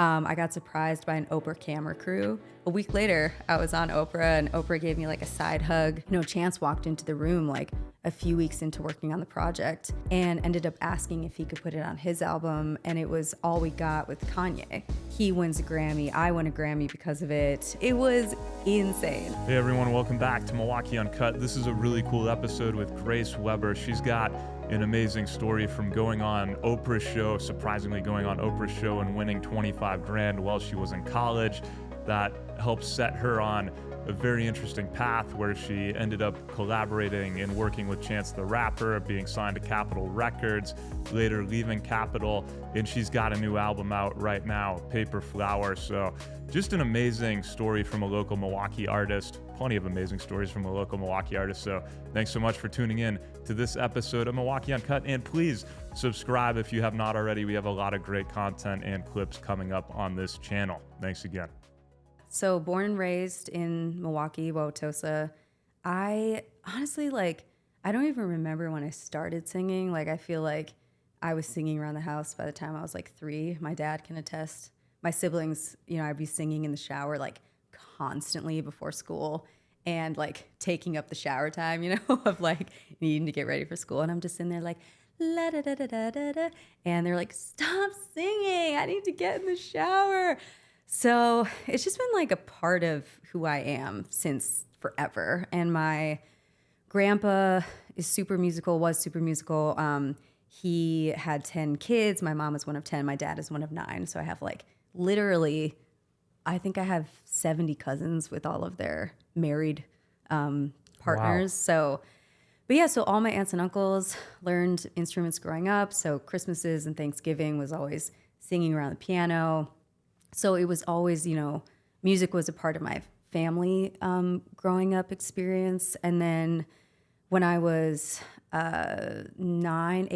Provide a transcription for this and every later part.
I got surprised by an Oprah camera crew. A week later, I was on Oprah and Oprah gave me like a side hug. Chance walked into the room like a few weeks into working on the project and ended up asking if he could put it on his album. And it was All We Got with Kanye. He wins a Grammy. I won a Grammy because of it. It was insane. Hey everyone, welcome back to Milwaukee Uncut. This is a really cool episode with Grace Weber. She's got an amazing story from going on Oprah's show, surprisingly going on Oprah's show and winning 25 grand while she was in college. That helped set her on a very interesting path where she ended up collaborating and working with Chance the Rapper, being signed to Capitol Records, later leaving Capitol, and she's got a new album out right now, Paper Flower. So just an amazing story from a local Milwaukee artist. Plenty of amazing stories from a local Milwaukee artist. So thanks so much for tuning in to this episode of Milwaukee Uncut. And please subscribe if you have not already. We have a lot of great content and clips coming up on this channel. Thanks again. So born and raised in Milwaukee, Wauwatosa. I honestly, I don't even remember when I started singing. I feel like I was singing around the house by the time I was 3. My dad can attest. My siblings, I'd be singing in the shower constantly before school and taking up the shower time, of needing to get ready for school. And I'm just in there la da da da da da da. And they're like, stop singing. I need to get in the shower. So it's just been a part of who I am since forever. And my grandpa is super musical, was super musical. He had 10 kids. My mom was one of 10. My dad is one of 9. So I have literally, I think I have 70 cousins with all of their married partners. Wow. So all my aunts and uncles learned instruments growing up. So Christmases and Thanksgiving was always singing around the piano. So it was always, music was a part of my family growing up experience. And then when I was 9,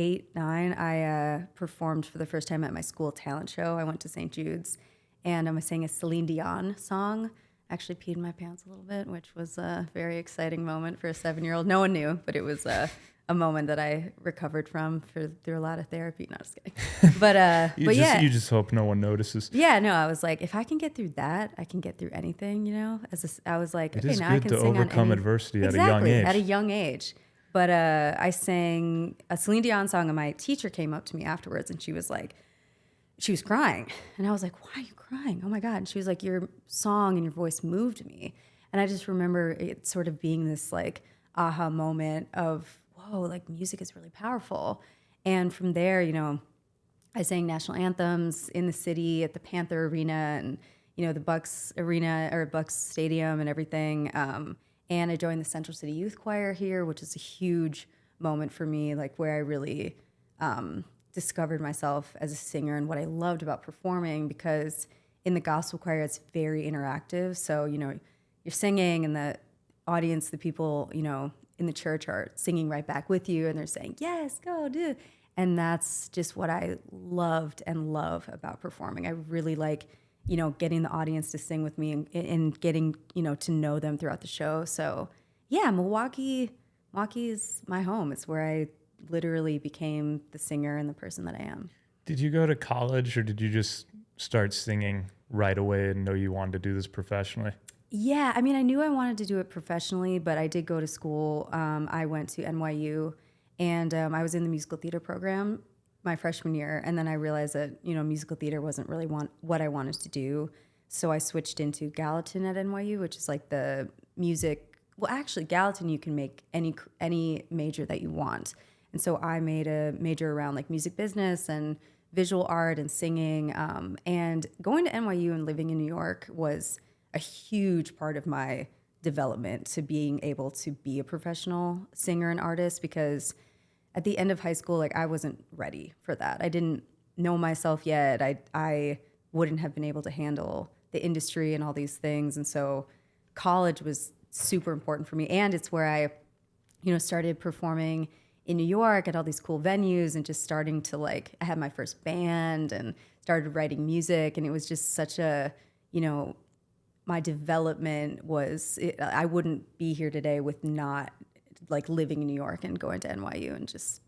I performed for the first time at my school talent show. I went to St. Jude's and I sang a Celine Dion song. Actually peed in my pants a little bit, which was a very exciting moment for a 7-year-old. No one knew, but it was a moment that I recovered from through a lot of therapy. No, just kidding. But You just hope no one notices. Yeah, no, I was like, if I can get through that, I can get through anything, I was like, it okay, is now good I can to sing overcome on adversity exactly, at a young age. At a young age. But I sang a Celine Dion song and my teacher came up to me afterwards and she was crying. And I was like, why are you crying? Oh my God. And she was like, your song and your voice moved me. And I just remember it sort of being this aha moment of, whoa, music is really powerful. And from there, I sang national anthems in the city at the Panther Arena and, the Bucks Arena or Bucks Stadium and everything. And I joined the Central City Youth Choir here, which is a huge moment for me, where I really discovered myself as a singer and what I loved about performing, because in the gospel choir, it's very interactive. So, you're singing and the audience, the people, in the church are singing right back with you and they're saying, yes, go do. And that's just what I loved and love about performing. I really like, getting the audience to sing with me and getting, to know them throughout the show. So yeah, Milwaukee is my home. It's where I literally became the singer and the person that I am. Did you go to college or did you just start singing right away and know you wanted to do this professionally? Yeah, I mean, I knew I wanted to do it professionally, but I did go to school. I went to NYU, and I was in the musical theater program my freshman year, and then I realized that, musical theater wasn't really what I wanted to do, so I switched into Gallatin at NYU, which is the music. Well, actually, Gallatin, you can make any major that you want, and so I made a major around music business and visual art and singing, and going to NYU and living in New York was a huge part of my development to being able to be a professional singer and artist, because at the end of high school, I wasn't ready for that. I didn't know myself yet. I wouldn't have been able to handle the industry and all these things. And so college was super important for me. And it's where I, started performing in New York at all these cool venues and just starting to I had my first band and started writing music. And it was just such a, my development I wouldn't be here today with not living in New York and going to NYU and just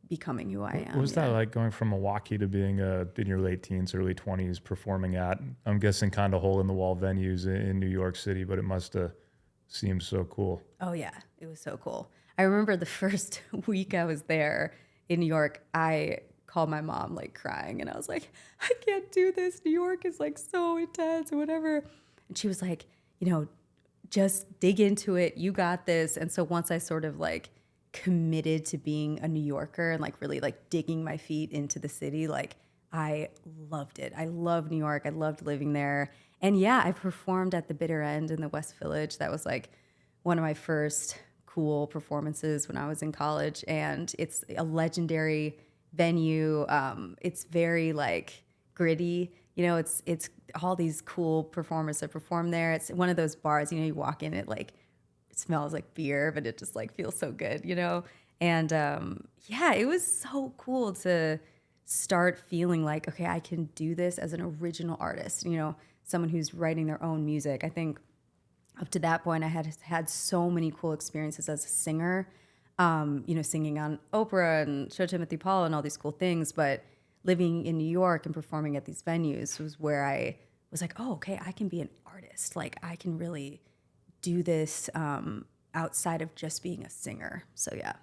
becoming who I am. What was that like going from Milwaukee to being in your late teens, early 20s, performing at, I'm guessing, kind of hole in the wall venues in New York City, but it must have seemed so cool. Oh yeah, it was so cool. I remember the first week I was there in New York, I called my mom like crying and I was like, I can't do this. New York is like so intense or whatever. And she was like, just dig into it. You got this. And so once I sort of like committed to being a New Yorker and like really like digging my feet into the city, like I loved it. I loved New York. I loved living there. And yeah, I performed at the Bitter End in the West Village. That was like one of my first cool performances when I was in college. And it's a legendary venue. It's very like gritty. It's all these cool performers that perform there. It's one of those bars, you walk in, it like it smells like beer, but it just like feels so good, And yeah, it was so cool to start feeling like, okay, I can do this as an original artist, someone who's writing their own music. I think up to that point, I had so many cool experiences as a singer, singing on Oprah and Show Timothy Paul and all these cool things. But living in New York and performing at these venues was where I was like, oh, okay, I can be an artist. Like I can really do this outside of just being a singer. So yeah.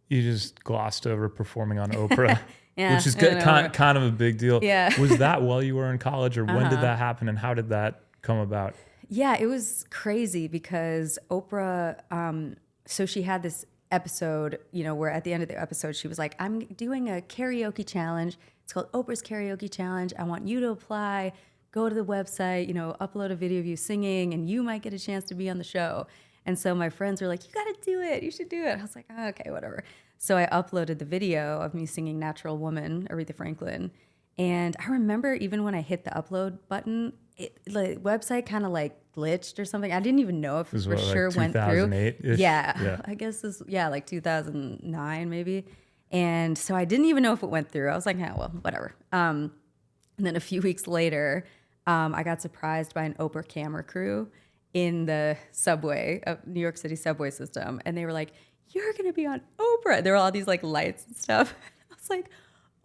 You just glossed over performing on Oprah, yeah, which is kind of a big deal. Yeah. Was that while you were in college, or when did that happen, and how did that come about? Yeah, it was crazy because Oprah, so she had this episode, where at the end of the episode, she was like, I'm doing a karaoke challenge. It's called Oprah's Karaoke Challenge. I want you to apply, go to the website, upload a video of you singing, and you might get a chance to be on the show. And so my friends were like, you got to do it. You should do it. I was like, oh, okay, whatever. So I uploaded the video of me singing Natural Woman, Aretha Franklin. And I remember even when I hit the upload button, the website kind of like glitched or something. I didn't even know if it for sure went through. Yeah, I guess this, like 2009 maybe. And so I didn't even know if it went through. I was like, yeah, well, whatever. And then a few weeks later, I got surprised by an Oprah camera crew in the subway, New York City subway system. And they were like, you're going to be on Oprah. There were all these like lights and stuff. I was like,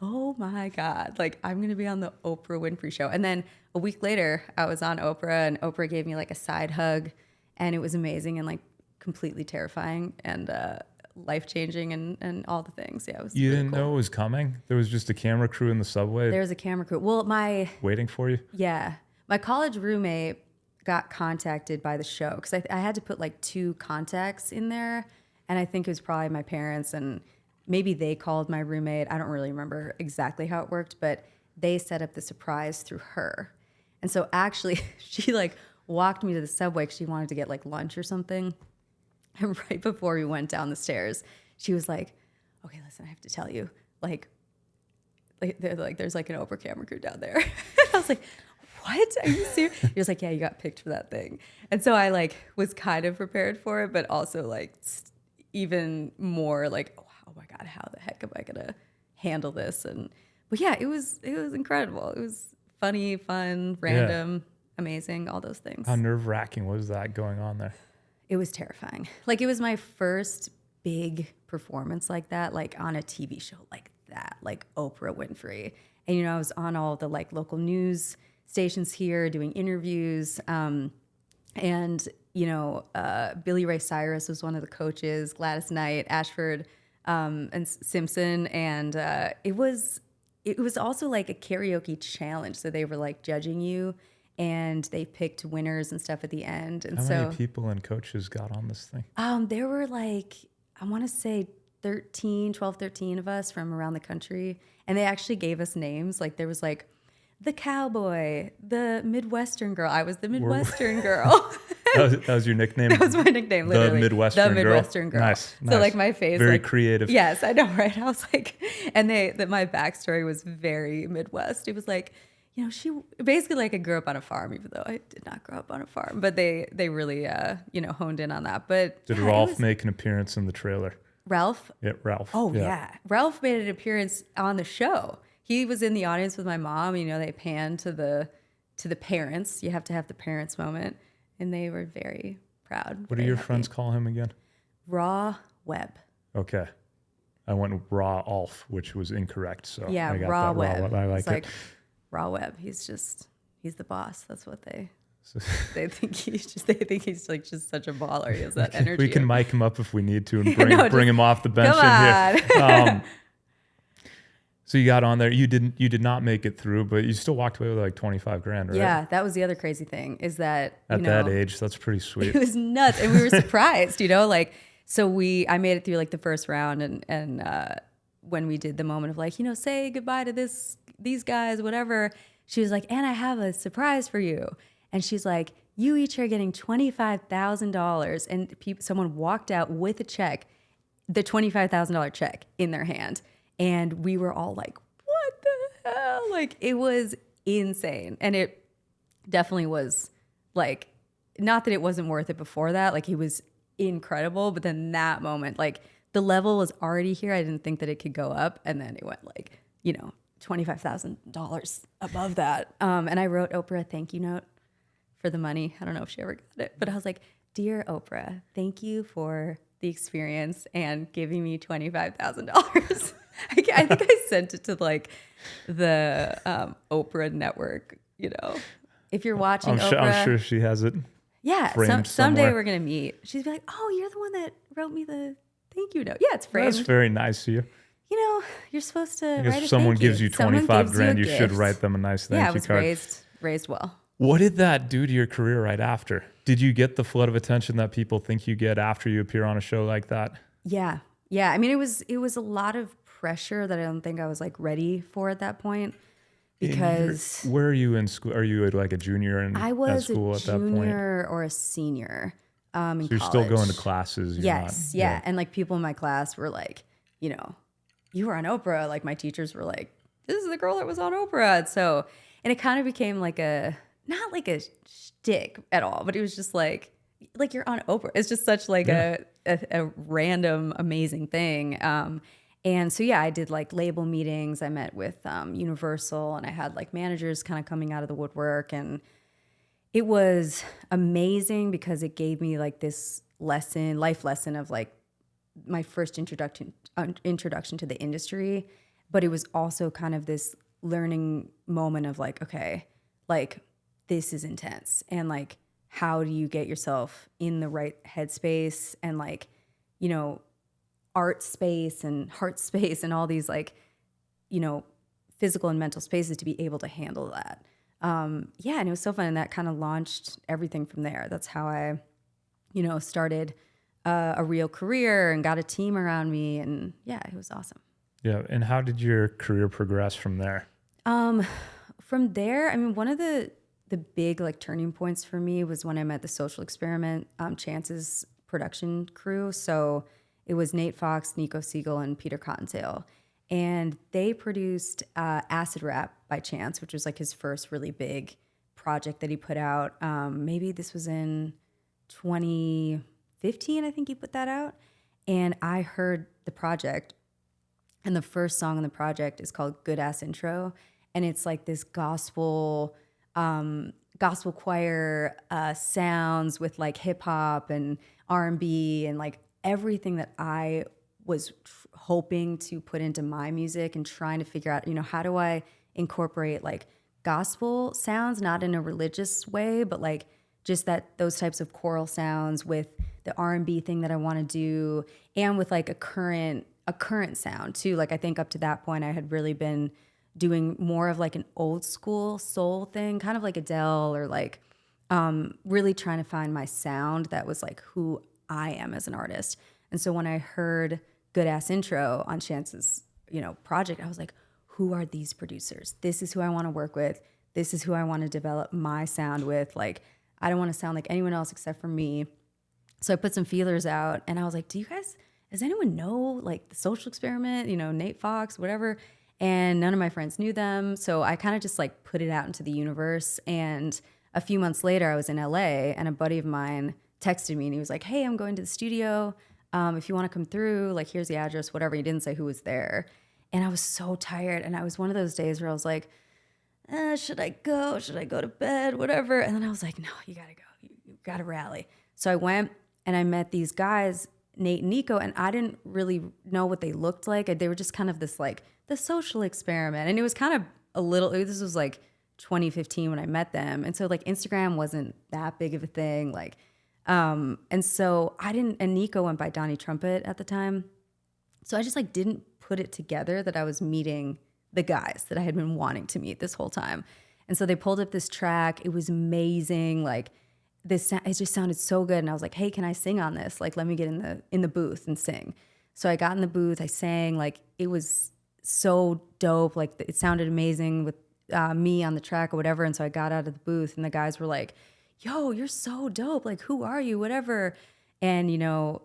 oh my God, like I'm going to be on the Oprah Winfrey Show. And then a week later, I was on Oprah and Oprah gave me like a side hug and it was amazing and like completely terrifying and life-changing and all the things. Yeah, it was You really didn't cool. know it was coming? There was just a camera crew in the subway There was a camera crew. Well, waiting for you? Yeah, my college roommate got contacted by the show because I had to put like 2 contacts in there. And I think it was probably my parents and maybe they called my roommate. I don't really remember exactly how it worked, but they set up the surprise through her. And so actually she like walked me to the subway because she wanted to get like lunch or something. And right before we went down the stairs, she was like, okay, listen, I have to tell you, there's like an Oprah camera crew down there. I was like, what? Are you serious? He was like, yeah, you got picked for that thing. And so I like was kind of prepared for it, but also like even more like, oh my God, how the heck am I gonna handle this? But yeah, it was incredible. It was funny, fun, random, amazing, all those things. How nerve-wracking was that going on there? It was terrifying. Like it was my first big performance like that, like on a TV show like that, like Oprah Winfrey. And I was on all the like local news stations here doing interviews. And Billy Ray Cyrus was one of the coaches, Gladys Knight, Ashford, and Simpson. And it was also like a karaoke challenge. So they were like judging you and they picked winners and stuff at the end. And How many people and coaches got on this thing? There were like, I want to say 13 of us from around the country. And they actually gave us names. Like there was like the cowboy, the Midwestern girl. I was the Midwestern girl. That was your nickname? That was my nickname, literally. The Midwestern girl. Nice. So like my face. Very like, creative. Yes, I know, right? I was like, and my backstory was very Midwest. It was like, she basically like I grew up on a farm, even though I did not grow up on a farm. But they really, honed in on that. But did Ralph make an appearance in the trailer? Ralph? Yeah, Ralph. Oh, yeah. Ralph made an appearance on the show. He was in the audience with my mom. They panned to the parents. You have to have the parents moment. And they were very proud. What do your friends call him again? Raw Web. Okay. I went raw Alf, which was incorrect. So Yeah, I got raw that web. raw web. I like It's it. like raw web. He's the boss. That's what they think he's like just such a baller. He has that energy. We can mic him up if we need to and No, bring him off the bench in here. So you got on there. You did not make it through, but you still walked away with like 25 grand, right? Yeah, that was the other crazy thing is that At that age, that's pretty sweet. It was nuts, and we were surprised, like. So I made it through like the first round, and when we did the moment of like, say goodbye to these guys, whatever. She was like, and I have a surprise for you, and she's like, you each are getting $25,000, and someone walked out with a check, the $25,000 check in their hand. And we were all like, what the hell? Like, it was insane. And it definitely was like, not that it wasn't worth it before that. Like, it was incredible. But then that moment, like, the level was already here. I didn't think that it could go up. And then it went like, $25,000 above that. And I wrote Oprah a thank you note for the money. I don't know if she ever got it. But I was like, dear Oprah, thank you for the experience and giving me $25,000. I think I sent it to like the Oprah network, If you're watching Oprah. I'm sure she has it. Yeah, framed someday we're going to meet. She'd be like, oh, you're the one that wrote me the thank you note. Yeah, it's framed. That's very nice of you. You're supposed to I guess write if someone thank you. gives you Someone 25 gives grand, you you a should gift. write them a nice thank Yeah, I you was card. raised well. What did that do to your career right after? Did you get the flood of attention that people think you get after you appear on a show like that? Yeah. I mean, it was a lot of pressure that I don't think I was like ready for at that point. Because where are you in school? Are you like a junior in I was at school a at that point? junior or a senior in college. So you're still going to classes? Yes, yeah. And like people in my class were like, you were on Oprah. Like my teachers were like, this is the girl that was on Oprah. And it kind of became like not like a shtick at all, but it was just like you're on Oprah. It's just such like a random, amazing thing. And so, yeah, I did like label meetings. I met with Universal, and I had like managers kind of coming out of the woodwork. And it was amazing because it gave me like this life lesson of like my first introduction to the industry. But it was also kind of this learning moment of like, okay, like this is intense. And like, how do you get yourself in the right headspace and like, art space and heart space and all these like, physical and mental spaces to be able to handle that. And it was so fun. And that kind of launched everything from there. That's how I, started a real career and got a team around me. And yeah, it was awesome. Yeah. And how did your career progress from there? From there, I mean, one of the big like turning points for me was when I met the Social Experiment, Chance's production crew. So it was Nate Fox, Nico Siegel, and Peter Cottontail. And they produced Acid Rap by Chance, which was like his first really big project that he put out. Maybe this was in 2015, I think he put that out. And I heard the project, and the first song on the project is called Good Ass Intro. And it's like this gospel choir sounds with like hip hop and R&B and like everything that I was hoping to put into my music and trying to figure out, how do I incorporate like gospel sounds, not in a religious way, but like just those types of choral sounds with the R&B thing that I want to do, and with like a current sound too. Like I think up to that point I had really been doing more of like an old school soul thing, kind of like Adele, or like really trying to find my sound that was like who I am as an artist. And so when I heard Good Ass Intro on Chance's, project, I was like, who are these producers? This is who I want to work with. This is who I want to develop my sound with. Like, I don't want to sound like anyone else except for me. So I put some feelers out, and I was like, does anyone know like the Social Experiment, Nate Fox, whatever? And none of my friends knew them. So I kind of just like put it out into the universe. And a few months later, I was in LA, and a buddy of mine texted me, and he was like, hey, I'm going to the studio. If you want to come through, like, here's the address, whatever. He didn't say who was there. And I was so tired. And I was one of those days where I was like, should I go? Should I go to bed? Whatever. And then I was like, no, you got to go. You got to rally. So I went, and I met these guys Nate and Nico, and I didn't really know what they looked like. They were just kind of this like the social experiment. And it was kind of this was like 2015 when I met them. And so like Instagram wasn't that big of a thing. Like, and so and Nico went by Donnie Trumpet at the time. So I just like didn't put it together that I was meeting the guys that I had been wanting to meet this whole time. And so they pulled up this track. It was amazing. Like it just sounded so good. And I was like, hey, can I sing on this? Like, let me get in the booth and sing. So I got in the booth, I sang, like it was so dope. Like it sounded amazing with me on the track or whatever. And so I got out of the booth and the guys were like, yo, you're so dope. Like, who are you? Whatever. And,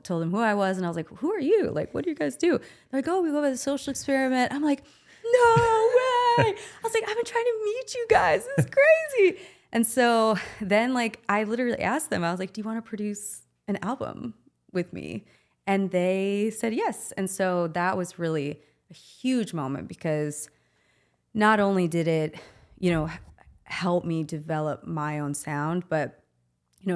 told them who I was. And I was like, who are you? Like, what do you guys do? They're like, oh, we go by the social experiment. I'm like, no way. I was like, I've been trying to meet you guys. This is crazy. And so then like, I literally asked them, I was like, do you want to produce an album with me? And they said yes. And so that was really a huge moment because not only did it, help me develop my own sound, but,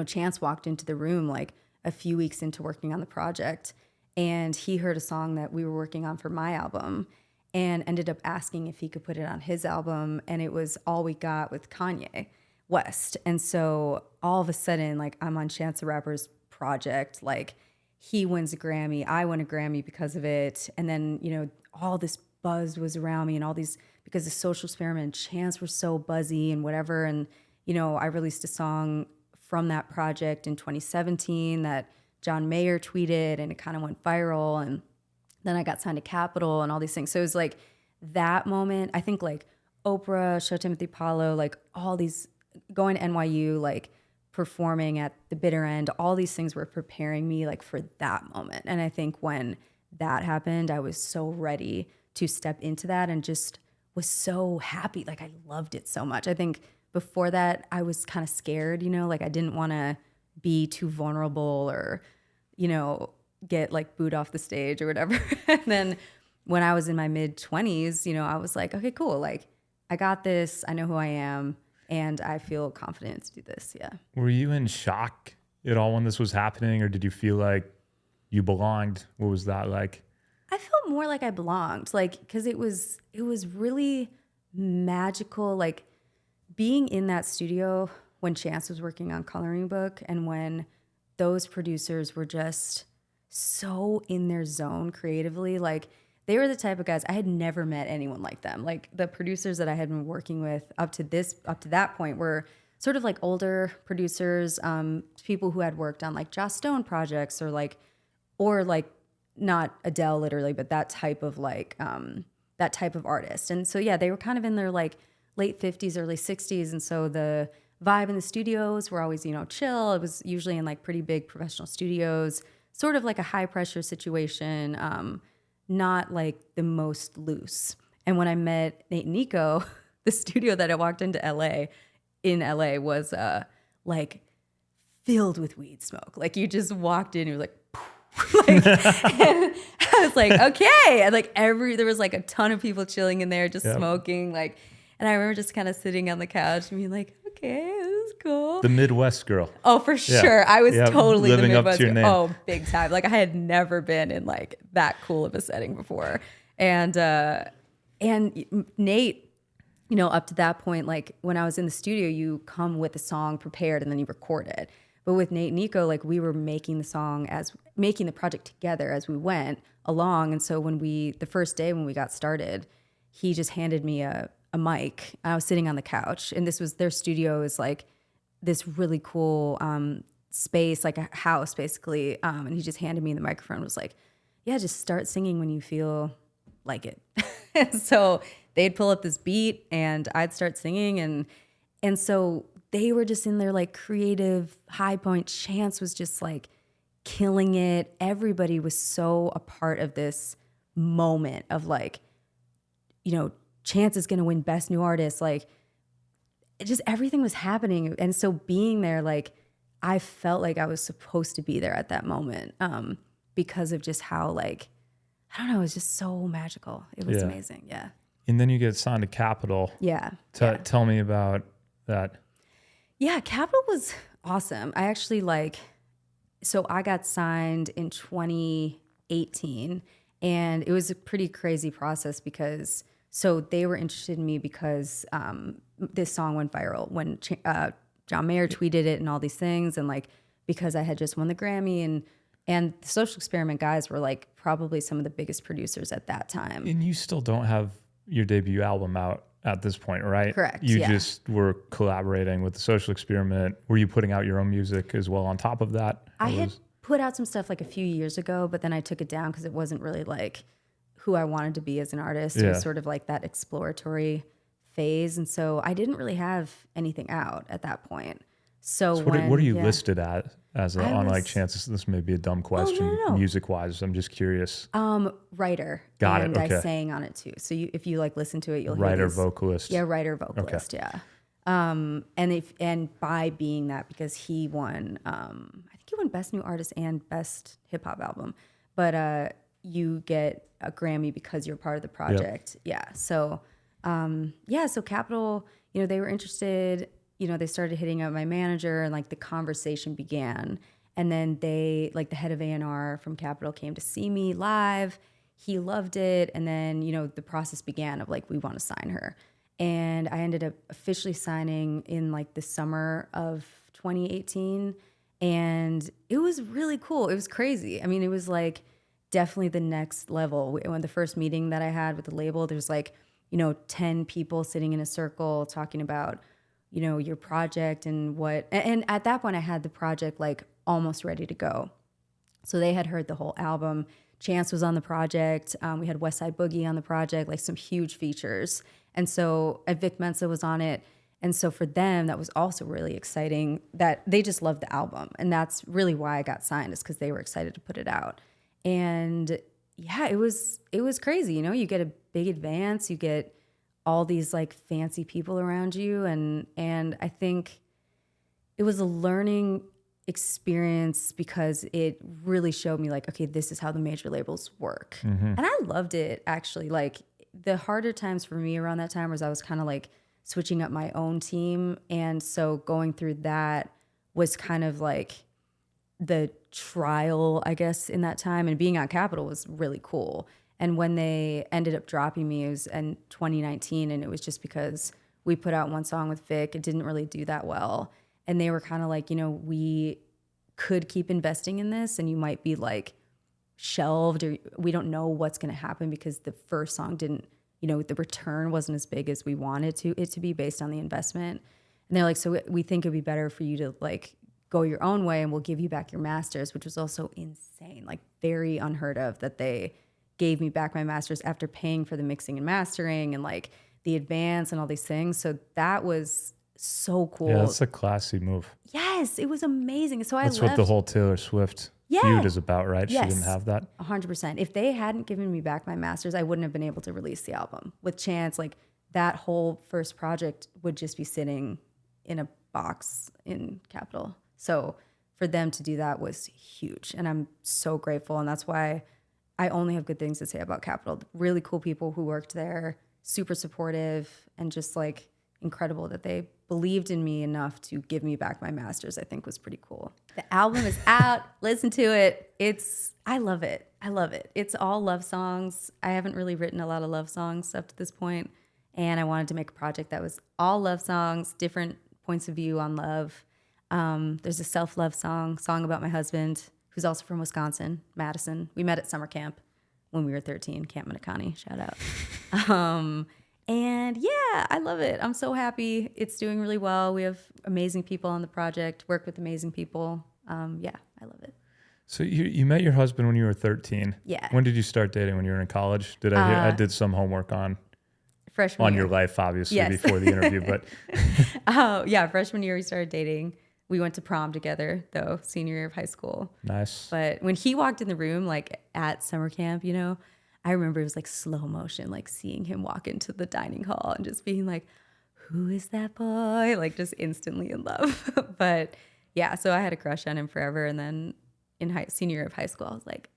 Chance walked into the room like a few weeks into working on the project and he heard a song that we were working on for my album and ended up asking if he could put it on his album. And it was All We Got with Kanye West. And so all of a sudden, like I'm on Chance the Rapper's project, like he wins a Grammy, I win a Grammy because of it. And then, all this buzz was around me and all these, because the social experiment and Chance were so buzzy and whatever. And, I released a song from that project in 2017 that John Mayer tweeted and it kind of went viral. And then I got signed to Capitol and all these things. So it was like that moment, I think like Oprah, Show Timothy Paulo, like all these, going to NYU, like performing at the bitter end, all these things were preparing me like for that moment. And I think when that happened, I was so ready to step into that and just was so happy. Like I loved it so much. I think before that I was kind of scared, like I didn't want to be too vulnerable or, get like booed off the stage or whatever. And then when I was in my mid 20s, I was like, okay, cool. Like I got this, I know who I am and I feel confident to do this. Yeah. Were you in shock at all when this was happening or did you feel like you belonged? What was that like? I felt more like I belonged, like, cause it was really magical. Like being in that studio when Chance was working on Coloring Book and when those producers were just so in their zone creatively, like they were the type of guys, I had never met anyone like them. Like the producers that I had been working with up to that point were sort of like older producers, people who had worked on like Joss Stone projects or like not Adele literally, but that type of artist. And so, yeah, they were kind of in their like late 50s, early 60s. And so the vibe in the studios were always, chill. It was usually in like pretty big professional studios, sort of like a high pressure situation, not like the most loose. And when I met Nate and Nico, the studio that I walked into in LA was like filled with weed smoke. Like you just walked in, you were like, like, and I was like, okay. And like there was like a ton of people chilling in there, just smoking. Like, and I remember just kind of sitting on the couch and being like, okay, this is cool. The Midwest girl. Oh, for sure. I was totally living the Midwest up to your name. Oh, big time. Like I had never been in like that cool of a setting before. And Nate, up to that point, like when I was in the studio, you come with a song prepared and then you record it. But with Nate and Nico, like we were making the project together as we went along. And so the first day when we got started, he just handed me a mic. I was sitting on the couch and their studio is like this really cool space, like a house basically. And he just handed me the microphone and was like, yeah, just start singing when you feel like it. And so they'd pull up this beat and I'd start singing. And so they were just in their like creative high point. Chance was just like killing it. Everybody was so a part of this moment of like, Chance is going to win Best New Artist. Like just everything was happening. And so being there, like I felt like I was supposed to be there at that moment because of just how like, I don't know, it was just so magical. It was amazing. Yeah. And then you get signed to Capitol. Yeah. Tell me about that. Yeah, Capitol was awesome. I actually so I got signed in 2018, and it was a pretty crazy process because so they were interested in me because this song went viral when John Mayer tweeted it and all these things, and like because I had just won the Grammy, and the Social Experiment guys were like probably some of the biggest producers at that time. And you still don't have your debut album out at this point, right? Correct. You just were collaborating with the Social Experiment. Were you putting out your own music as well on top of that? I had put out some stuff like a few years ago, but then I took it down because it wasn't really like who I wanted to be as an artist. It was sort of like that exploratory phase. And so I didn't really have anything out at that point. So what are you listed at as a, on like chances? This may be a dumb question, no. music wise. I'm just curious. Writer. Got and it. Okay. I sang on it too. So if you like listen to it, you'll writer, hear these, vocalist. Yeah, writer, vocalist. Okay. Yeah. And by being that, because he won, I think he won Best New Artist and Best Hip Hop Album, but you get a Grammy because you're part of the project. Yep. Yeah. So so Capitol, they were interested. They started hitting up my manager, and like the conversation began. And then they, like the head of A&R from Capitol came to see me live. He loved it. And then, the process began of like, we want to sign her. And I ended up officially signing in like the summer of 2018. And it was really cool. It was crazy. I mean, it was like definitely the next level. When the first meeting that I had with the label, there's like, 10 people sitting in a circle talking about, your project and and at that point I had the project like almost ready to go. So they had heard the whole album. Chance was on the project. We had West Side Boogie on the project, like some huge features. And so Vic Mensa was on it. And so for them, that was also really exciting that they just loved the album. And that's really why I got signed, is because they were excited to put it out. And yeah, it was crazy. You get a big advance, you get all these like fancy people around you. And I think it was a learning experience because it really showed me like, okay, this is how the major labels work. Mm-hmm. And I loved it actually. Like the harder times for me around that time was I was kind of like switching up my own team. And so going through that was kind of like the trial, I guess, in that time. And being on Capitol was really cool. And when they ended up dropping me, it was in 2019, and it was just because we put out one song with Vic. It didn't really do that well. And they were kind of like, we could keep investing in this, and you might be like shelved, or we don't know what's going to happen because the first song didn't, the return wasn't as big as we wanted it to be based on the investment. And they're like, so we think it'd be better for you to like go your own way, and we'll give you back your masters, which was also insane, like very unheard of that they gave me back my masters after paying for the mixing and mastering and like the advance and all these things. So that was so cool. Yeah, that's a classy move. Yes, it was amazing. So that's what the whole Taylor Swift feud is about, right? Yes, she didn't have that. 100%. If they hadn't given me back my masters, I wouldn't have been able to release the album. With Chance, like that whole first project would just be sitting in a box in Capitol. So for them to do that was huge. And I'm so grateful. And that's why I only have good things to say about Capitol. Really cool people who worked there, super supportive, and just like incredible that they believed in me enough to give me back my masters. I think was pretty cool. The album is out. Listen to it. I love it. I love it. It's all love songs. I haven't really written a lot of love songs up to this point, and I wanted to make a project that was all love songs, different points of view on love. There's a self-love song about my husband, who's also from Wisconsin, Madison. We met at summer camp when we were 13, Camp Minneconne, shout out. And yeah, I love it. I'm so happy. It's doing really well. We have amazing people on the project, work with amazing people. Yeah, I love it. So you met your husband when you were 13. Yeah. When did you start dating? When you were in college? Did I hear? I did some homework on freshman year. Your life, obviously, before the interview. But oh yeah, freshman year we started dating. We went to prom together, though, senior year of high school. Nice. But when he walked in the room, like at summer camp, I remember it was like slow motion, like seeing him walk into the dining hall and just being like, who is that boy? Like just instantly in love. But yeah, so I had a crush on him forever. And then in senior year of high school, I was like,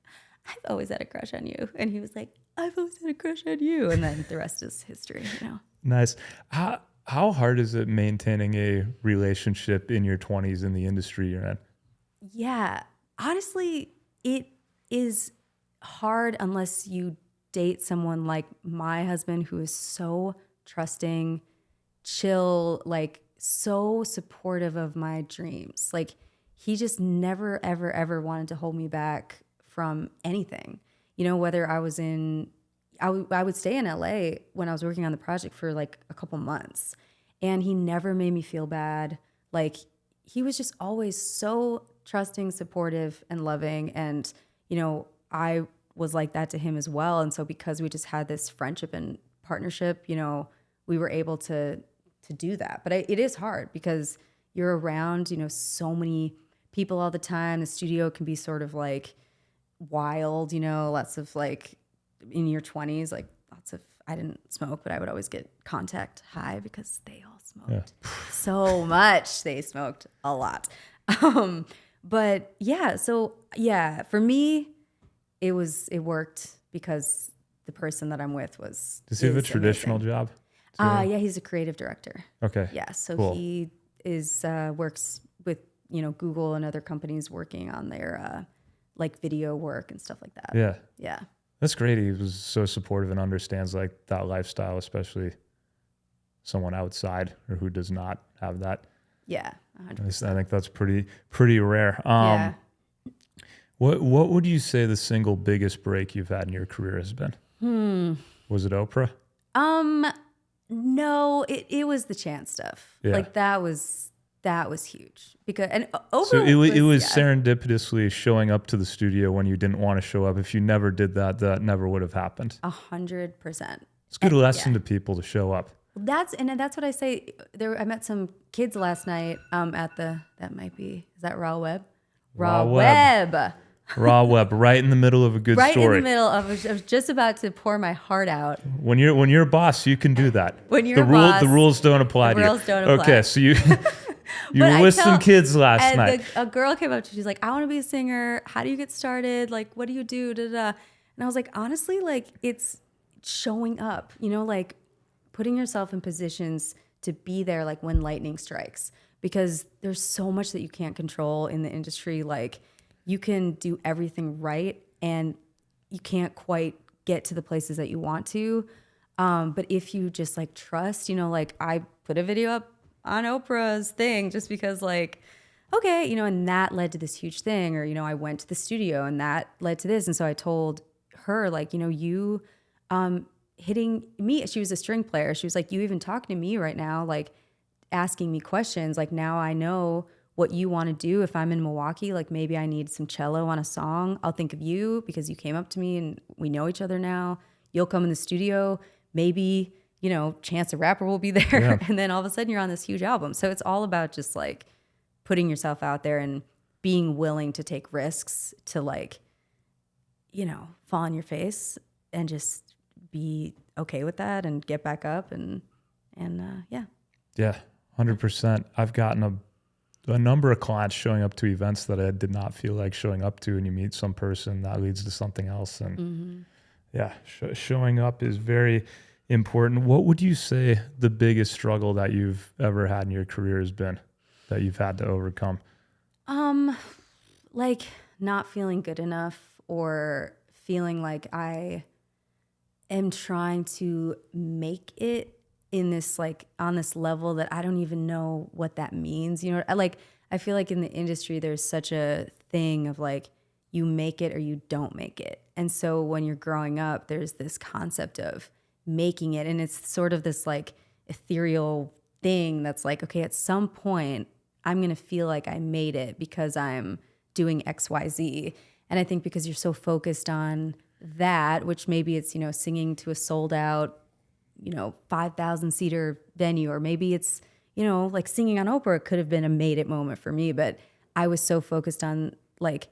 I've always had a crush on you. And he was like, I've always had a crush on you. And then the rest is history, Nice. How hard is it maintaining a relationship in your 20s in the industry you're in? Yeah, Honestly, it is hard unless you date someone like my husband, who is so trusting, chill, like so supportive of my dreams. Like he just never, ever, ever wanted to hold me back from anything. You know, whether I was I would stay in LA when I was working on the project for like a couple months, and he never made me feel bad. Like he was just always so trusting, supportive, and loving. And, you know, I was like that to him as well. And so because we just had this friendship and partnership, you know, we were able to do that. But it is hard because you're around, you know, so many people all the time. The studio can be sort of like wild, you know, lots of like in your 20s, like lots of, I didn't smoke, but I would always get contact high because they all smoked so much. They smoked a lot. But yeah, so yeah, for me, it worked because the person that I'm with Does he have a traditional job? Yeah, he's a creative director. Okay. Yeah, so cool. he is works with, you know, Google and other companies working on their like video work and stuff like that. Yeah. Yeah. That's great. He was so supportive and understands like that lifestyle, especially someone outside or who does not have that. Yeah. 100%. I think that's pretty rare. Yeah. What would you say the single biggest break you've had in your career has been? Was it Oprah? No, it was the Chance stuff. Yeah. Like that was huge because Oprah. So it was serendipitously showing up to the studio when you didn't want to show up. If you never did that, that never would have happened. 100%. It's a good lesson to people to show up. That's what I say. I met some kids last night at that might be, is that Raw Web? Raw Web. Raw Web, right in the middle of a good story. Right in the middle of, I was just about to pour my heart out. When you're a boss, you can do that. When you're a boss, the rules don't apply to you. The rules don't apply. Okay, so you were with some kids last night. A girl came up to me, she's like, I want to be a singer. How do you get started? Like, what do you do? Da, da, da. And I was like, honestly, like it's showing up, you know, like putting yourself in positions to be there, like when lightning strikes, because there's so much that you can't control in the industry. Like you can do everything right and you can't quite get to the places that you want to. But if you just like trust, you know, like I put a video up on Oprah's thing just because like, okay, you know, and that led to this huge thing. Or, you know, I went to the studio and that led to this. And so I told her like, you know, you hitting me, she was a string player. She was like, you even talking to me right now, like asking me questions. Like now I know what you want to do. If I'm in Milwaukee, like maybe I need some cello on a song, I'll think of you because you came up to me and we know each other now. You'll come in the studio, maybe, you know, Chance the Rapper will be there. Yeah. And then all of a sudden you're on this huge album. So it's all about just like putting yourself out there and being willing to take risks to like, you know, fall on your face and just be okay with that and get back up and yeah. Yeah, 100%. I've gotten a number of clients showing up to events that I did not feel like showing up to, and you meet some person that leads to something else. And yeah, showing up is very important. What would you say the biggest struggle that you've ever had in your career has been that you've had to overcome? Like not feeling good enough or feeling like I am trying to make it in this, like on this level that I don't even know what that means. You know, I feel like in the industry, there's such a thing of like, you make it or you don't make it. And so when you're growing up, there's this concept of making it. And it's sort of this like ethereal thing that's like, okay, at some point I'm going to feel like I made it because I'm doing X, Y, Z. And I think because you're so focused on that, which maybe it's, you know, singing to a sold out, you know, 5,000 seater venue, or maybe it's, you know, like singing on Oprah could have been a made it moment for me. But I was so focused on like,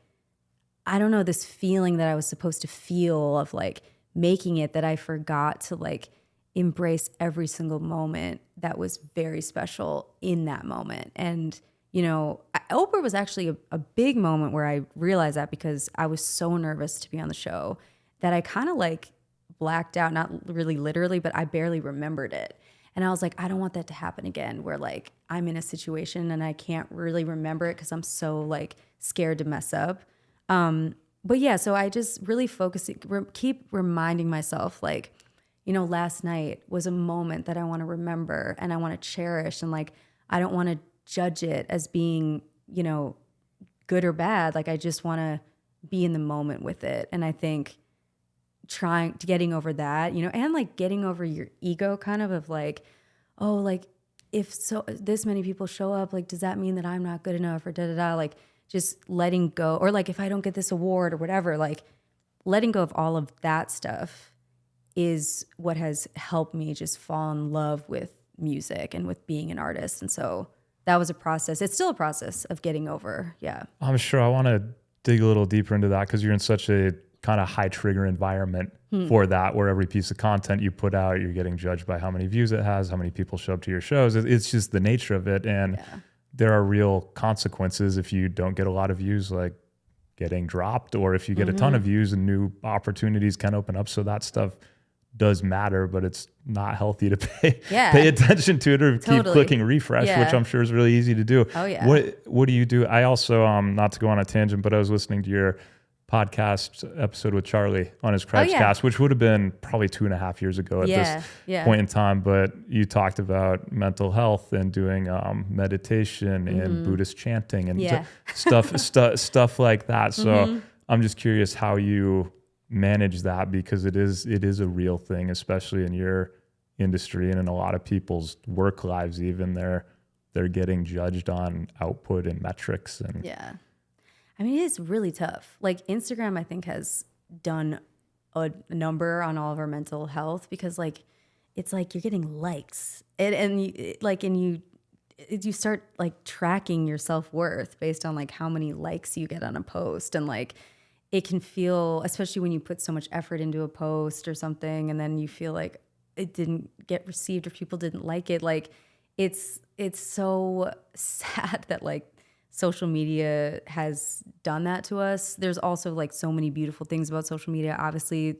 I don't know, this feeling that I was supposed to feel of like making it, that I forgot to like embrace every single moment that was very special in that moment. And, you know, Oprah was actually a big moment where I realized that, because I was so nervous to be on the show that I kind of like blacked out, not really literally, but I barely remembered it. And I was like, I don't want that to happen again, where like I'm in a situation and I can't really remember it because I'm so like scared to mess up. But yeah, so I just really keep reminding myself, like, last night was a moment that I want to remember and I want to cherish. And like, I don't want to judge it as being, good or bad. Like, I just want to be in the moment with it. And I think getting over that, and like getting over your ego kind of like, oh, like if this many people show up, like, does that mean that I'm not good enough or da-da-da? Like, just letting go, or like if I don't get this award or whatever, like letting go of all of that stuff is what has helped me just fall in love with music and with being an artist. And so that was a process. It's still a process of getting over. Yeah. I'm sure. I want to dig a little deeper into that because you're in such a kind of high trigger environment for that, where every piece of content you put out, you're getting judged by how many views it has, how many people show up to your shows. It's just the nature of it. And there are real consequences if you don't get a lot of views, like getting dropped, or if you get a ton of views and new opportunities can open up. So that stuff does matter, but it's not healthy to pay attention to it or keep clicking refresh, which I'm sure is really easy to do. Oh yeah. What do you do? I also, not to go on a tangent, but I was listening to your podcast episode with Charlie on his Cast, which would have been probably 2.5 years ago at this point in time. But you talked about mental health and doing meditation and Buddhist chanting and stuff like that. So I'm just curious how you manage that, because it is a real thing, especially in your industry and in a lot of people's work lives. Even they're getting judged on output and metrics and I mean, it is really tough. Like Instagram, I think, has done a number on all of our mental health, because like, it's like you're getting likes and you start like tracking your self-worth based on like how many likes you get on a post. And like, it can feel, especially when you put so much effort into a post or something, and then you feel like it didn't get received or people didn't like it. Like it's so sad that like social media has done that to us. There's also like so many beautiful things about social media. Obviously,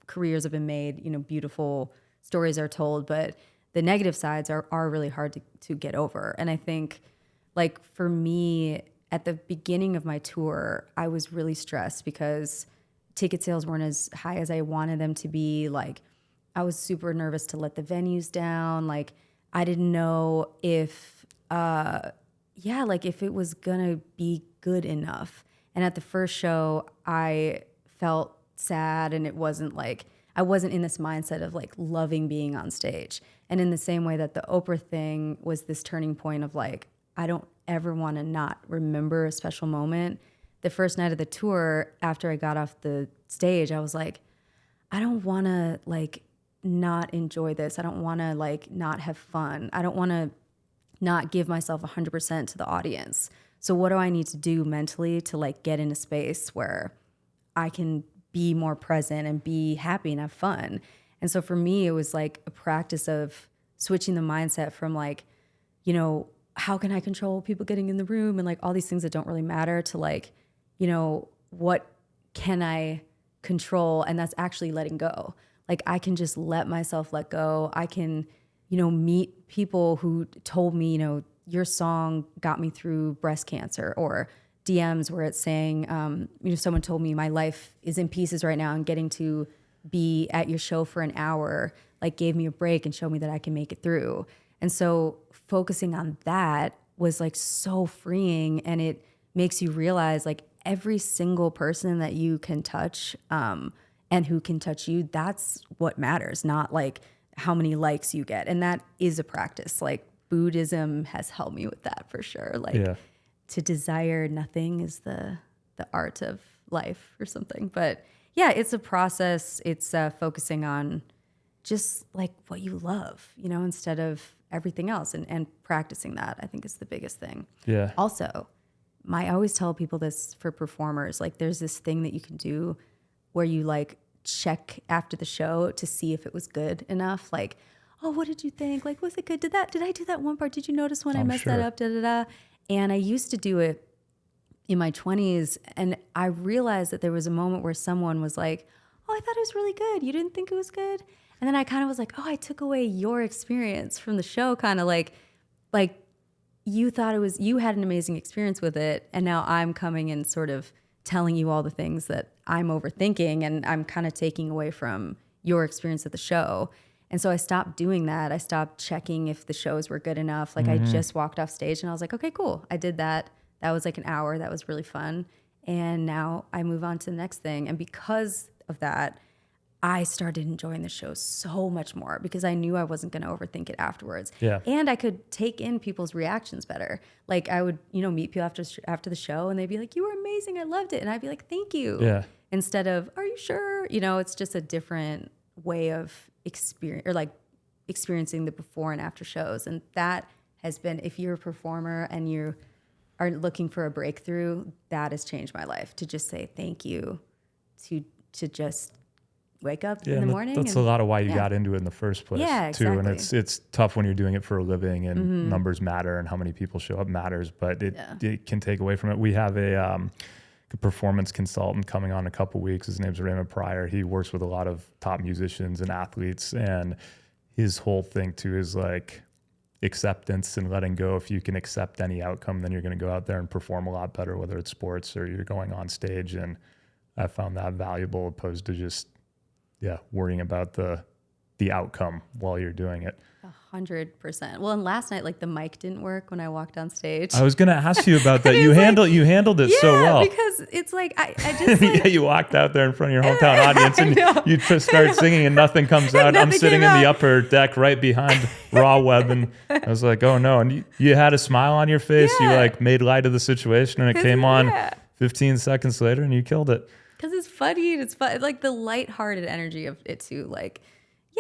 careers have been made, beautiful stories are told, but the negative sides are really hard to get over. And I think like for me, at the beginning of my tour, I was really stressed because ticket sales weren't as high as I wanted them to be. Like I was super nervous to let the venues down. Like I didn't know if if it was gonna be good enough. And at the first show, I felt sad, and it wasn't like, I wasn't in this mindset of like loving being on stage. And in the same way that the Oprah thing was this turning point of like, I don't ever want to not remember a special moment. The first night of the tour, after I got off the stage, I was like, I don't want to like not enjoy this. I don't want to like not have fun. I don't want to not give myself 100% to the audience. So what do I need to do mentally to like get in a space where I can be more present and be happy and have fun? And so for me, it was like a practice of switching the mindset from like, how can I control people getting in the room and like all these things that don't really matter, to like, what can I control? And that's actually letting go. Like I can just let myself let go. I can meet people who told me, your song got me through breast cancer, or DMs where it's saying, someone told me my life is in pieces right now, and getting to be at your show for an hour, like gave me a break and showed me that I can make it through. And so focusing on that was like so freeing, and it makes you realize like every single person that you can touch, and who can touch you, that's what matters, not like how many likes you get. And that is a practice. Like Buddhism has helped me with that for sure. Like to desire nothing is the art of life or something. But yeah, it's a process. It's focusing on just like what you love, instead of everything else, and practicing that, I think, is the biggest thing. Yeah. Also, I always tell people this for performers, like there's this thing that you can do where you like check after the show to see if it was good enough. Like, oh, what did you think? Like, was it good? Did I do that one part? Did you notice when I messed that up? Da, da, da. And I used to do it in my 20s. And I realized that there was a moment where someone was like, oh, I thought it was really good. You didn't think it was good? And then I kind of was like, oh, I took away your experience from the show. Kind of like you thought you had an amazing experience with it. And now I'm coming and sort of telling you all the things that I'm overthinking and I'm kind of taking away from your experience at the show. And so I stopped doing that. I stopped checking if the shows were good enough. Like I just walked off stage and I was like, okay, cool. I did that. That was like an hour. That was really fun. And now I move on to the next thing. And because of that, I started enjoying the show so much more because I knew I wasn't going to overthink it afterwards. Yeah. And I could take in people's reactions better. Like I would, meet people after the show and they'd be like, you were amazing. I loved it. And I'd be like, thank you. Yeah. Instead of, are you sure? It's just a different way of experiencing the before and after shows. And that has been, if you're a performer and you are looking for a breakthrough, that has changed my life, to just say thank you, to just wake up in the morning. That's a lot of why you got into it in the first place, too. And it's tough when you're doing it for a living and numbers matter and how many people show up matters, but it can take away from it. We have a performance consultant coming on in a couple weeks. His name's Raymond Pryor. He works with a lot of top musicians and athletes, and his whole thing too is like acceptance and letting go. If you can accept any outcome, then you're going to go out there and perform a lot better, whether it's sports or you're going on stage. And I found that valuable opposed to just worrying about the outcome while you're doing it. 100%. Well, and last night, like the mic didn't work when I walked on stage. I was going to ask you about that. You handled it so well. Because it's like, I just like, you walked out there in front of your hometown audience and you just start singing and nothing comes out. I'm sitting in the upper deck right behind Raw Web, and I was like, oh no. And you had a smile on your face. You like made light of the situation, and it came on 15 seconds later and you killed it. Because it's funny and it's fun. Like the lighthearted energy of it too. Like,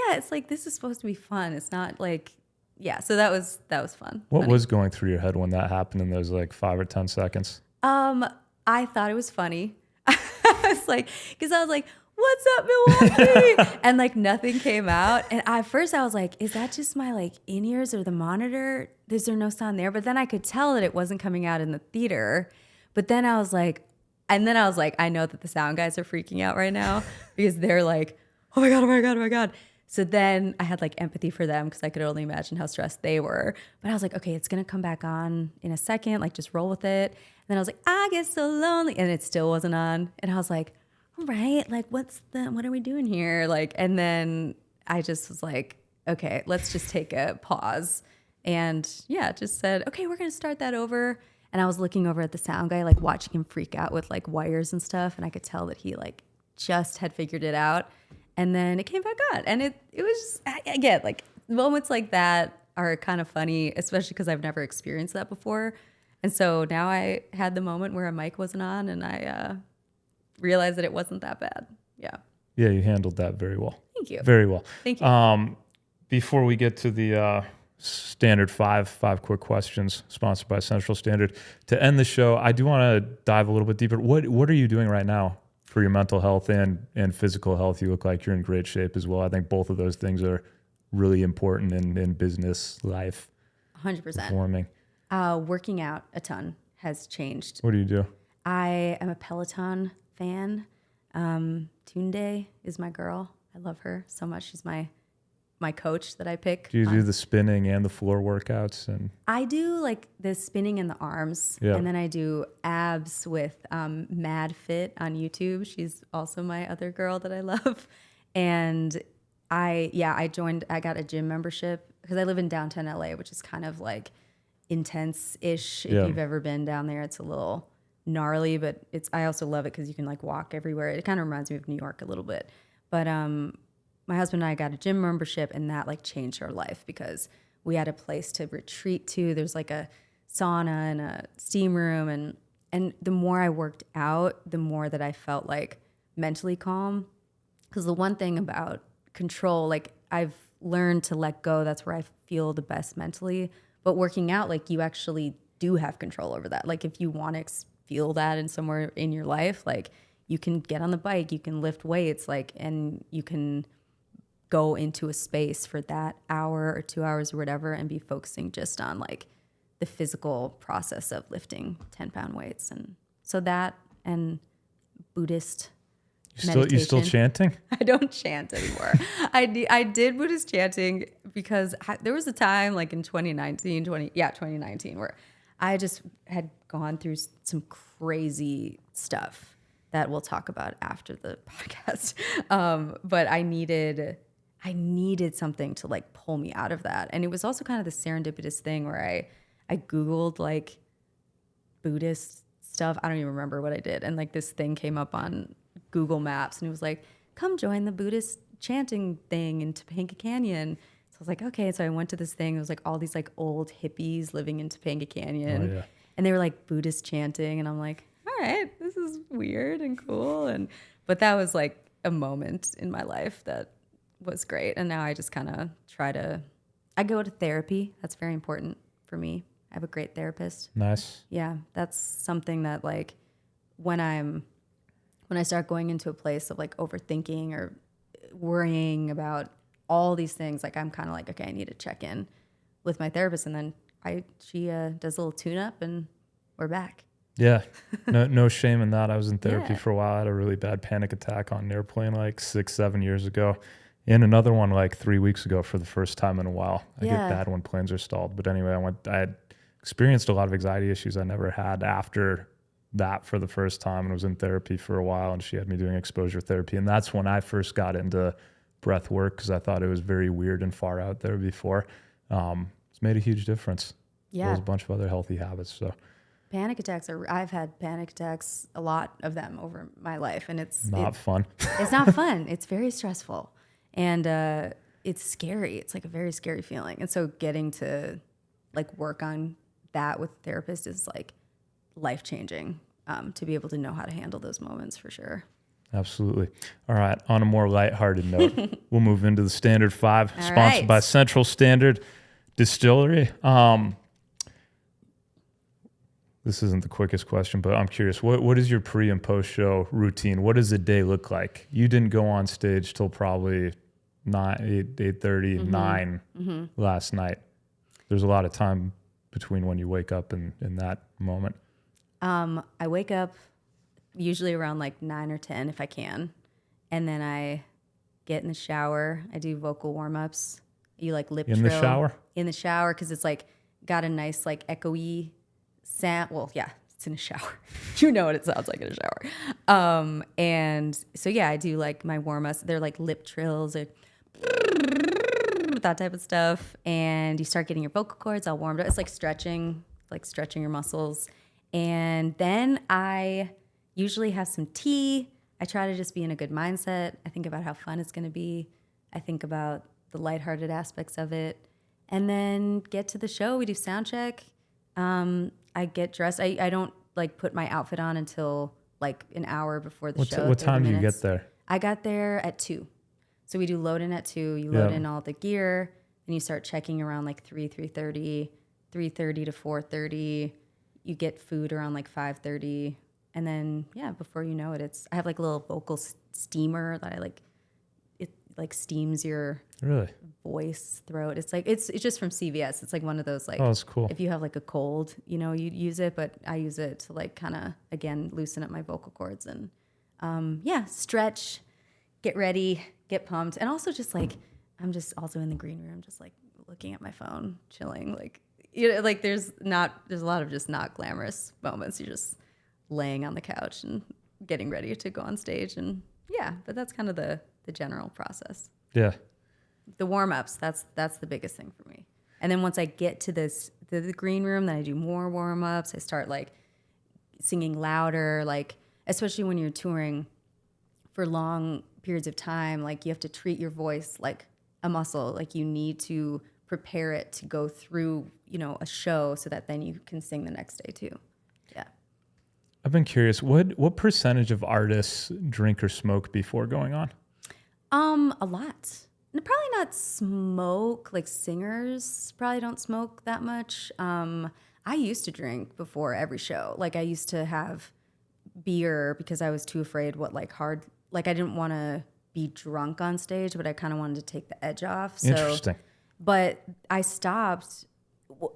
it's like, this is supposed to be fun. It's not like, so that was fun. What was going through your head when that happened in those like 5 or 10 seconds? I thought it was funny. I was like, because I was like, what's up, Milwaukee? And like nothing came out. And at first I was like, is that just my like in-ears or the monitor? Is there no sound there? But then I could tell that it wasn't coming out in the theater. But then I was like, I know that the sound guys are freaking out right now because they're like, oh my God, oh my God, oh my God. So then I had like empathy for them because I could only imagine how stressed they were. But I was like, okay, it's going to come back on in a second. Like, just roll with it. And then I was like, I get so lonely. And it still wasn't on. And I was like, all right, like, what are we doing here? Like, and then I just was like, okay, let's just take a pause. And just said, okay, we're going to start that over. And I was looking over at the sound guy, like watching him freak out with like wires and stuff. And I could tell that he like just had figured it out. And then it came back on. And it was, again, like moments like that are kind of funny, especially because I've never experienced that before. And so now I had the moment where a mic wasn't on and I realized that it wasn't that bad. Yeah. Yeah, you handled that very well. Thank you. Very well. Thank you. Before we get to the standard five quick questions sponsored by Central Standard, to end the show, I do want to dive a little bit deeper. What are you doing right now for your mental health and physical health? You look like you're in great shape as well. I think both of those things are really important in business life. 100%. Performing. Working out a ton has changed. What do you do? I am a Peloton fan. Tunde is my girl. I love her so much. She's my coach that I pick. Do you do the spinning and the floor workouts? And I do like the spinning and the arms, and then I do abs with Mad Fit on YouTube. She's also my other girl that I love. And I got a gym membership because I live in downtown LA, which is kind of like intense-ish. If you've ever been down there, it's a little gnarly, but I also love it because you can like walk everywhere. It kind of reminds me of New York a little bit. But my husband and I got a gym membership, and that like changed our life because we had a place to retreat to. There's like a sauna and a steam room, and the more I worked out, the more that I felt like mentally calm. Because the one thing about control, like I've learned to let go. That's where I feel the best mentally. But working out, like you actually do have control over that. Like if you want to feel that in somewhere in your life, like you can get on the bike, you can lift weights, like, and you can go into a space for that hour or 2 hours or whatever and be focusing just on like the physical process of lifting 10-pound weights. And so that and Buddhist meditation. You still chanting? I don't chant anymore. I did Buddhist chanting because there was a time like in 2019 where I just had gone through some crazy stuff. that we'll talk about after the podcast. But I needed something to like pull me out of that. And it was also kind of the serendipitous thing where I Googled like Buddhist stuff. I don't even remember what I did. And like this thing came up on Google Maps and it was like, come join the Buddhist chanting thing in Topanga Canyon. So I was like, okay. So I went to this thing. It was like all these like old hippies living in Topanga Canyon. Oh, yeah. And they were like Buddhist chanting. And I'm like, all right, this is weird and cool. But that was like a moment in my life that was great. And now I just kind of I go to therapy. That's very important for me. I have a great therapist. Nice. Yeah. That's something that like when I start going into a place of like overthinking or worrying about all these things, like I'm kind of like, okay, I need to check in with my therapist. And then she does a little tune up and we're back. Yeah. No shame in that. I was in therapy for a while. I had a really bad panic attack on an airplane like 6-7 years ago. And another one like 3 weeks ago for the first time in a while. I get bad when planes are stalled. But anyway, I had experienced a lot of anxiety issues I never had after that for the first time, and was in therapy for a while, and she had me doing exposure therapy. And that's when I first got into breath work because I thought it was very weird and far out there before. It's made a huge difference. Yeah. There's a bunch of other healthy habits. So panic attacks I've had panic attacks, a lot of them over my life, and it's not fun. It's not fun. It's very stressful. And it's scary. It's like a very scary feeling. And so getting to like work on that with a therapist is like life-changing, to be able to know how to handle those moments for sure. Absolutely. All right. On a more lighthearted note, we'll move into the Standard 5, sponsored by Central Standard Distillery. This isn't the quickest question, but I'm curious. What is your pre and post show routine? What does a day look like? You didn't go on stage till probably 8:30, 9 last night. There's a lot of time between when you wake up and in that moment. I wake up usually around like 9 or 10 if I can. And then I get in the shower. I do vocal warm-ups. You like lip trill. In the shower? In the shower, because it's like got a nice like echoey sound. Well, yeah, it's in a shower. You know what it sounds like in a shower. And so, yeah, I do like my warm-ups. They're like lip trills or that type of stuff. And you start getting your vocal cords all warmed up. It's like stretching your muscles. And then I usually have some tea. I try to just be in a good mindset. I think about how fun it's going to be. I think about the lighthearted aspects of it. And then get to the show. We do sound check. I get dressed. I don't like put my outfit on until like an hour before the show. What time do you get there? I got there at 2. So we do load in at 2. You load in all the gear, and you start checking around like 3:30 to 4:30. You get food around like 5:30, and then before you know it, I have like a little vocal steamer that I like. It like steams your voice, throat. It's like it's just from CVS. It's like one of those like, oh, that's cool. If you have like a cold, you'd use it, but I use it to like kind of again loosen up my vocal cords and stretch, get ready, get pumped, and also just like I'm just also in the green room, just like looking at my phone, chilling, like. Like there's a lot of just not glamorous moments. You're just laying on the couch and getting ready to go on stage. And but that's kind of the general process. Yeah. The warm-ups, that's the biggest thing for me. And then once I get to the green room, then I do more warm-ups. I start like singing louder, like especially when you're touring for long periods of time, like you have to treat your voice like a muscle. Like you need to prepare it to go through, a show so that then you can sing the next day too. Yeah. I've been curious, what percentage of artists drink or smoke before going on? A lot. Probably not smoke, like singers probably don't smoke that much. I used to drink before every show. Like I used to have beer because I was too afraid I didn't want to be drunk on stage, but I kind of wanted to take the edge off. So, interesting. But I stopped,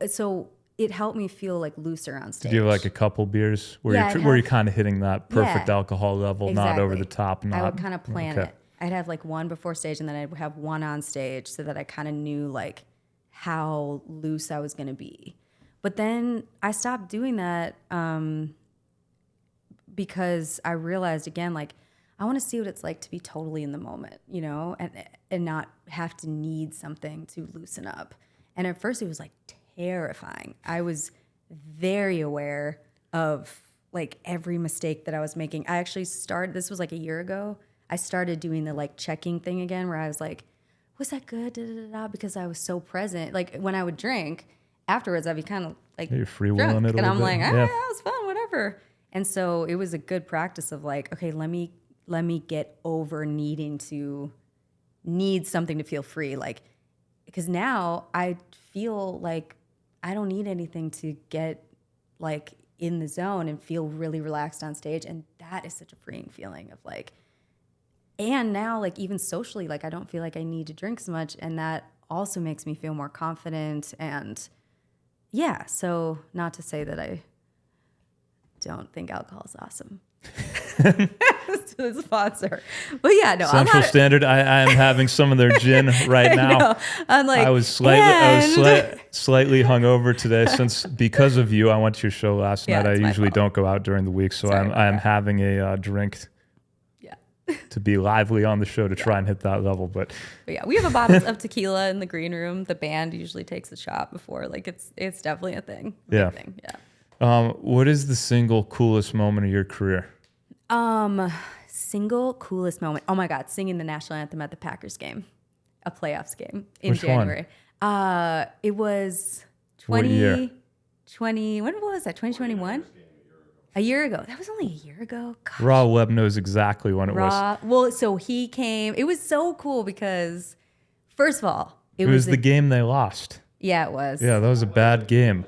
so it helped me feel like looser on stage. Did you have like a couple beers where you're kind of hitting that perfect alcohol level, exactly. Not over the top? I would kind of plan it. I'd have like one before stage and then I'd have one on stage so that I kind of knew like how loose I was going to be. But then I stopped doing that because I realized again, like, I want to see what it's like to be totally in the moment, you know, and not have to need something to loosen up. And at first it was like terrifying. I was very aware of like every mistake that I was making. I actually this was like a year ago. I started doing the like checking thing again where I was like, was that good? Da, da, da, da, because I was so present. Like when I would drink afterwards, I'd be kind of like You're freewheeling it a and little I'm bit. like, Yeah. that was fun, whatever. And so it was a good practice of like, okay, let me get over needing to need something to feel free. Like, because now I feel like I don't need anything to get like in the zone and feel really relaxed on stage. And that is such a freeing feeling of like, and now like even socially, like I don't feel like I need to drink so much. And that also makes me feel more confident. And yeah, so not to say that I don't think alcohol is awesome. To the sponsor, but yeah, no. Central Standard. I am having some of their gin right now. I'm like, I was slightly hungover today because of you. I went to your show last night. I usually don't go out during the week, so I'm having a drink. Yeah. To be lively on the show to try and hit that level, but yeah, we have a bottle of tequila in the green room. The band usually takes a shot before. Like it's definitely a thing. Yeah. What is the single coolest moment of your career? Single coolest moment. Oh my God, singing the national anthem at the Packers game, a playoffs game in Which January. One? It was 2020. When was that? 2021? A year ago. That was only a year ago. Gosh. Raw Web knows exactly when it was. Well, so he came. It was so cool because, first of all, it was the game they lost. Yeah, it was. Yeah, that was a bad game.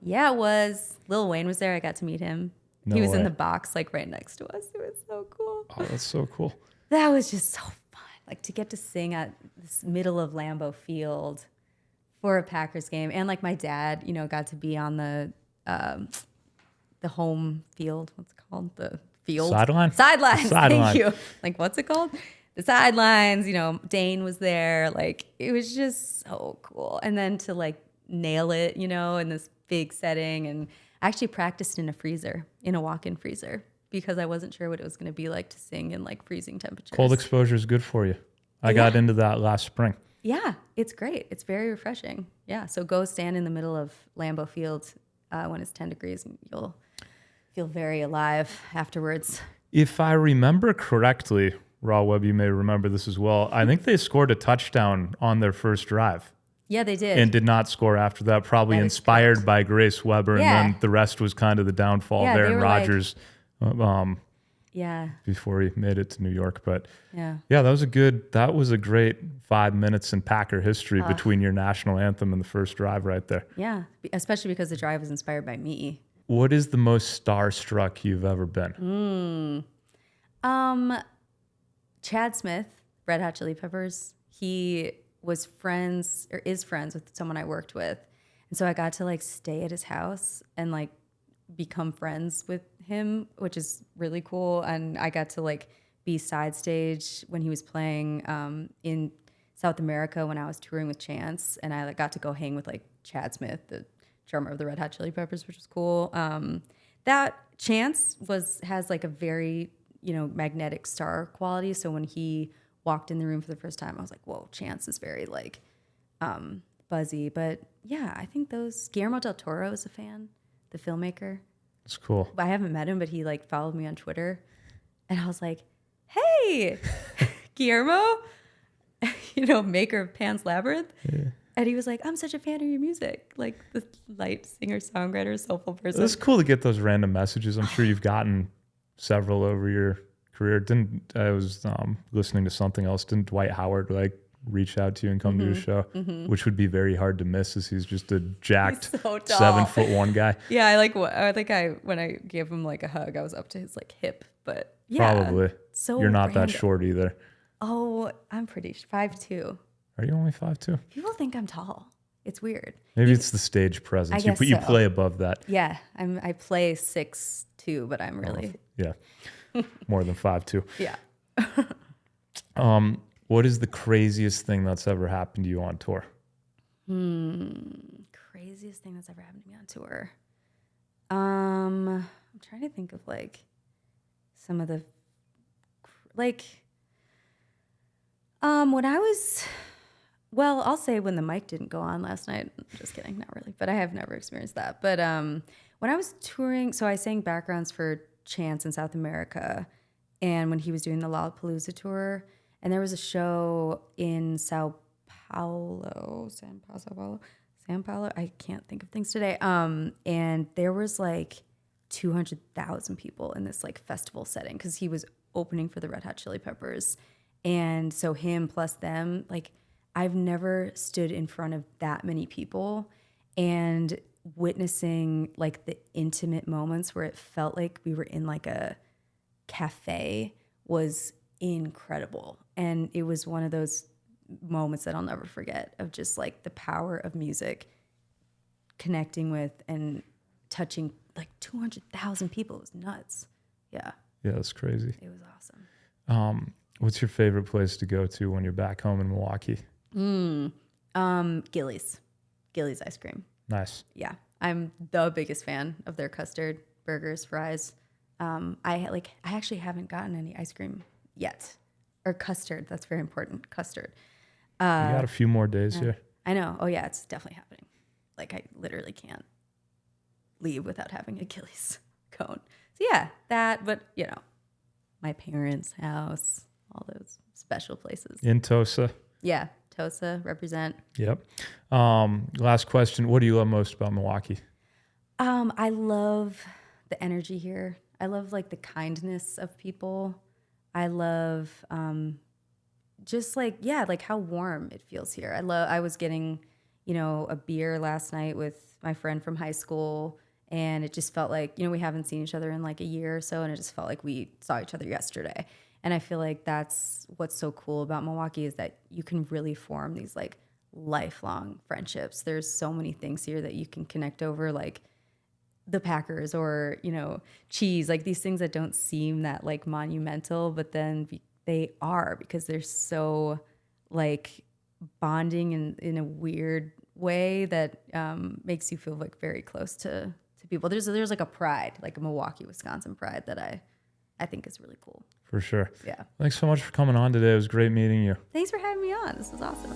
Yeah, it was. Lil Wayne was there. I got to meet him. He was in the box, like right next to us. It was so cool. Oh, that's so cool. That was just so fun. Like to get to sing at this middle of Lambeau Field for a Packers game. And like my dad, you know, got to be on the home field. What's it called? The field? Sidelines. Thank you. Like, what's it called? The sidelines. You know, Dane was there. Like, it was just so cool. And then to like nail it, you know, in this big setting. And I actually practiced in a walk-in freezer, because I wasn't sure what it was going to be like to sing in like freezing temperatures. Cold exposure is good for you. I got into that last spring. Yeah, it's great. It's very refreshing. Yeah, so go stand in the middle of Lambeau Field when it's 10 degrees and you'll feel very alive afterwards. If I remember correctly, Raw Web, you may remember this as well, I think they scored a touchdown on their first drive. Yeah, they did. And did not score after that, probably inspired by Grace Weber. Yeah. And then the rest was kind of the downfall of Aaron Rodgers before he made it to New York. But yeah, that was a great 5 minutes in Packer history between your national anthem and the first drive right there. Yeah, especially because the drive was inspired by me. What is the most starstruck you've ever been? Chad Smith, Red Hot Chili Peppers. He was friends or is friends with someone I worked with. And so I got to like stay at his house and like become friends with him, which is really cool. And I got to like be side stage when he was playing in South America when I was touring with Chance. And I like, got to go hang with like Chad Smith, the drummer of the Red Hot Chili Peppers, which was cool. That Chance has like a very, you know, magnetic star quality. So when he walked in the room for the first time, I was like, whoa, Chance is very like buzzy. But yeah, I think Guillermo del Toro is a fan, the filmmaker. That's cool. I haven't met him, but he like followed me on Twitter. And I was like, hey, Guillermo, you know, maker of Pan's Labyrinth. Yeah. And he was like, I'm such a fan of your music. Like the light singer, songwriter, soulful person. It's cool to get those random messages. I'm sure you've gotten several over your career. I was listening to something else. Didn't Dwight Howard like reach out to you and come to your show, which would be very hard to miss, as he's just a jacked 7'1" guy. Yeah, I think when I gave him like a hug, I was up to his like hip. But yeah, probably. So you're not that short either. Oh, I'm pretty 5'2". Are you only 5'2"? People think I'm tall. It's weird. Maybe it's the stage presence. You play above that. Yeah, I play 6'2", but I'm really more than 5'2". Yeah. What is the craziest thing that's ever happened to you on tour? Craziest thing that's ever happened to me on tour. I'm trying to think of like some of the like when I was well, I'll say when the mic didn't go on last night. Just kidding, not really, but I have never experienced that. But when I was touring, so I sang backgrounds for Chance in South America, and when he was doing the Lollapalooza tour, and there was a show in Sao Paulo. I can't think of things today. And there was like 200,000 people in this like festival setting because he was opening for the Red Hot Chili Peppers. And so him plus them, like I've never stood in front of that many people and witnessing like the intimate moments where it felt like we were in like a cafe was incredible. And it was one of those moments that I'll never forget of just like the power of music connecting with and touching like 200,000 people. It was nuts. Yeah. Yeah, that's crazy. It was awesome. What's your favorite place to go to when you're back home in Milwaukee? Gillies ice cream. Nice. Yeah. I'm the biggest fan of their custard, burgers, fries. I actually haven't gotten any ice cream yet. Or custard. That's very important. Custard. You got a few more days here. I know. Oh yeah, it's definitely happening. Like I literally can't leave without having a Gillies cone. So yeah, that, but you know, my parents' house, all those special places. In Tosa. Yeah. Tosa, represent. Yep. Last question. What do you love most about Milwaukee? I love the energy here. I love like the kindness of people. I love just like, yeah, like how warm it feels here. I was getting, you know, a beer last night with my friend from high school, and it just felt like, you know, we haven't seen each other in like a year or so, and it just felt like we saw each other yesterday. And I feel like that's what's so cool about Milwaukee is that you can really form these like lifelong friendships. There's so many things here that you can connect over, like the Packers or, you know, cheese, like these things that don't seem that like monumental, but then they are because they're so like bonding in a weird way that makes you feel like very close to people. There's like a pride, like a Milwaukee, Wisconsin pride that I think is really cool. For sure. Yeah. Thanks so much for coming on today. It was great meeting you. Thanks for having me on. This was awesome.